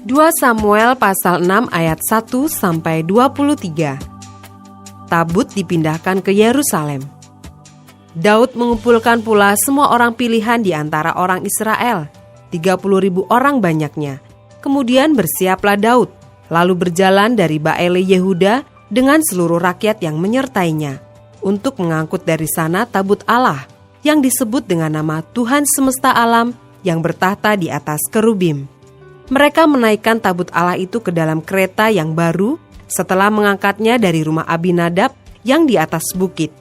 2 Samuel pasal 6 ayat 1-23. Tabut dipindahkan ke Yerusalem. Daud mengumpulkan pula semua orang pilihan di antara orang Israel, 30.000 orang banyaknya. Kemudian bersiaplah Daud, lalu berjalan dari Baale Yehuda dengan seluruh rakyat yang menyertainya, untuk mengangkut dari sana tabut Allah, yang disebut dengan nama Tuhan semesta alam yang bertahta di atas kerubim. Mereka menaikkan tabut Allah itu ke dalam kereta yang baru setelah mengangkatnya dari rumah Abinadab yang di atas bukit.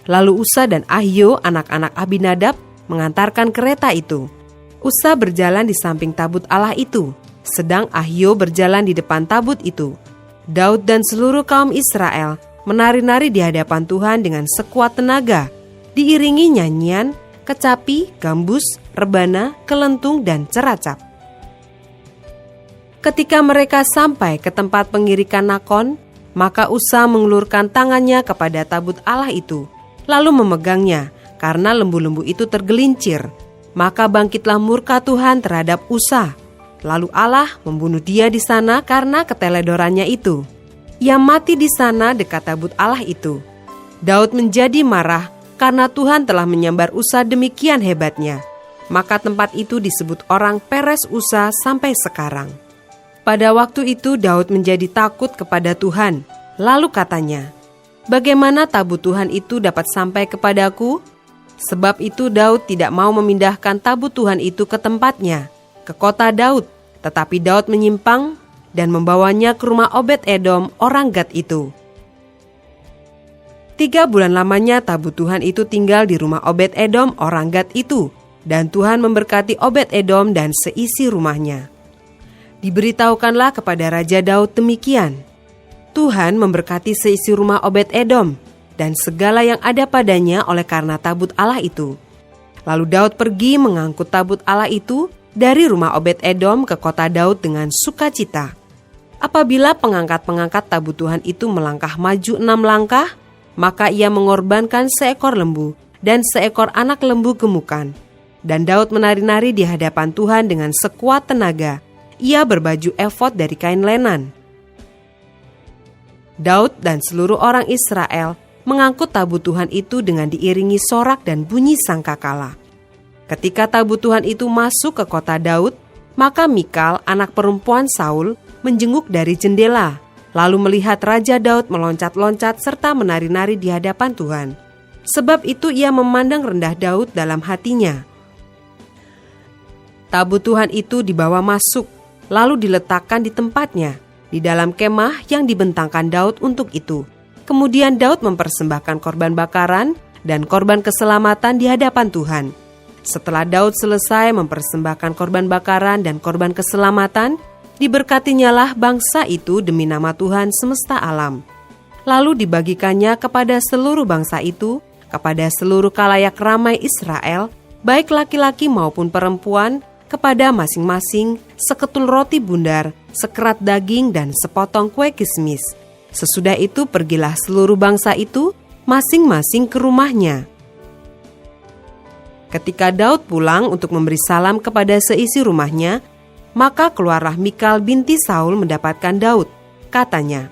Lalu Usa dan Ahio, anak-anak Abinadab, mengantarkan kereta itu. Usa berjalan di samping tabut Allah itu, sedang Ahio berjalan di depan tabut itu. Daud dan seluruh kaum Israel menari-nari di hadapan Tuhan dengan sekuat tenaga, diiringi nyanyian, kecapi, gambus, rebana, kelentung, dan ceracap. Ketika mereka sampai ke tempat pengirikan Nakon, maka Usa mengulurkan tangannya kepada tabut Allah itu, lalu memegangnya, karena lembu-lembu itu tergelincir. Maka bangkitlah murka Tuhan terhadap Usa. Lalu Allah membunuh dia di sana karena keteledorannya itu. Ia mati di sana dekat tabut Allah itu. Daud menjadi marah karena Tuhan telah menyambar Usa demikian hebatnya. Maka tempat itu disebut orang Peres Usa sampai sekarang. Pada waktu itu Daud menjadi takut kepada Tuhan. Lalu katanya, "Bagaimana tabut Tuhan itu dapat sampai kepadaku?" Sebab itu Daud tidak mau memindahkan tabut Tuhan itu ke tempatnya, ke kota Daud. Tetapi Daud menyimpang dan membawanya ke rumah Obed-Edom orang Gad itu. 3 bulan lamanya tabut Tuhan itu tinggal di rumah Obed-Edom orang Gad itu. Dan Tuhan memberkati Obed-Edom dan seisi rumahnya. Diberitahukanlah kepada Raja Daud demikian, Tuhan memberkati seisi rumah Obed-Edom dan segala yang ada padanya oleh karena tabut Allah itu. Lalu Daud pergi mengangkut tabut Allah itu dari rumah Obed-Edom ke kota Daud dengan sukacita. Apabila pengangkat-pengangkat tabut Tuhan itu melangkah maju 6 langkah, maka ia mengorbankan seekor lembu dan seekor anak lembu gemukan. Dan Daud menari-nari di hadapan Tuhan dengan sekuat tenaga. Ia berbaju efod dari kain lenan. Daud dan seluruh orang Israel mengangkut tabut Tuhan itu dengan diiringi sorak dan bunyi sangkakala. Ketika tabut Tuhan itu masuk ke kota Daud, maka Mikal, anak perempuan Saul, menjenguk dari jendela, lalu melihat Raja Daud meloncat-loncat serta menari-nari di hadapan Tuhan. Sebab itu ia memandang rendah Daud dalam hatinya. Tabut Tuhan itu dibawa masuk, lalu diletakkan di tempatnya, di dalam kemah yang dibentangkan Daud untuk itu. Kemudian Daud mempersembahkan korban bakaran dan korban keselamatan di hadapan Tuhan. Setelah Daud selesai mempersembahkan korban bakaran dan korban keselamatan, diberkatinyalah bangsa itu demi nama Tuhan semesta alam. Lalu dibagikannya kepada seluruh bangsa itu, kepada seluruh khalayak ramai Israel, baik laki-laki maupun perempuan, kepada masing-masing seketul roti bundar, sekerat daging, dan sepotong kue kismis. Sesudah itu pergilah seluruh bangsa itu masing-masing ke rumahnya. Ketika Daud pulang untuk memberi salam kepada seisi rumahnya, maka keluarlah Mikal binti Saul mendapatkan Daud. Katanya,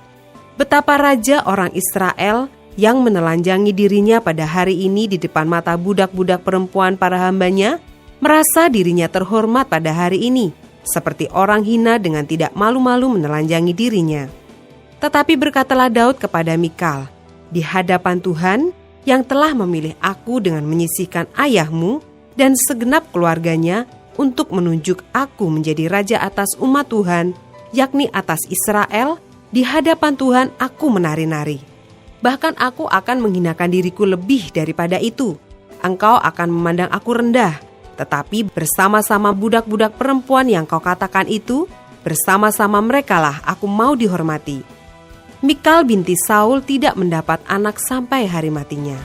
"Betapa raja orang Israel yang menelanjangi dirinya pada hari ini di depan mata budak-budak perempuan para hambanya, merasa dirinya terhormat pada hari ini, seperti orang hina dengan tidak malu-malu menelanjangi dirinya." Tetapi berkatalah Daud kepada Mikal, "Di hadapan Tuhan yang telah memilih aku dengan menyisihkan ayahmu dan segenap keluarganya untuk menunjuk aku menjadi raja atas umat Tuhan, yakni atas Israel, di hadapan Tuhan aku menari-nari. Bahkan aku akan menghinakan diriku lebih daripada itu. Engkau akan memandang aku rendah. Tetapi bersama-sama budak-budak perempuan yang kau katakan itu, bersama-sama merekalah aku mau dihormati." Mikal binti Saul tidak mendapat anak sampai hari matinya.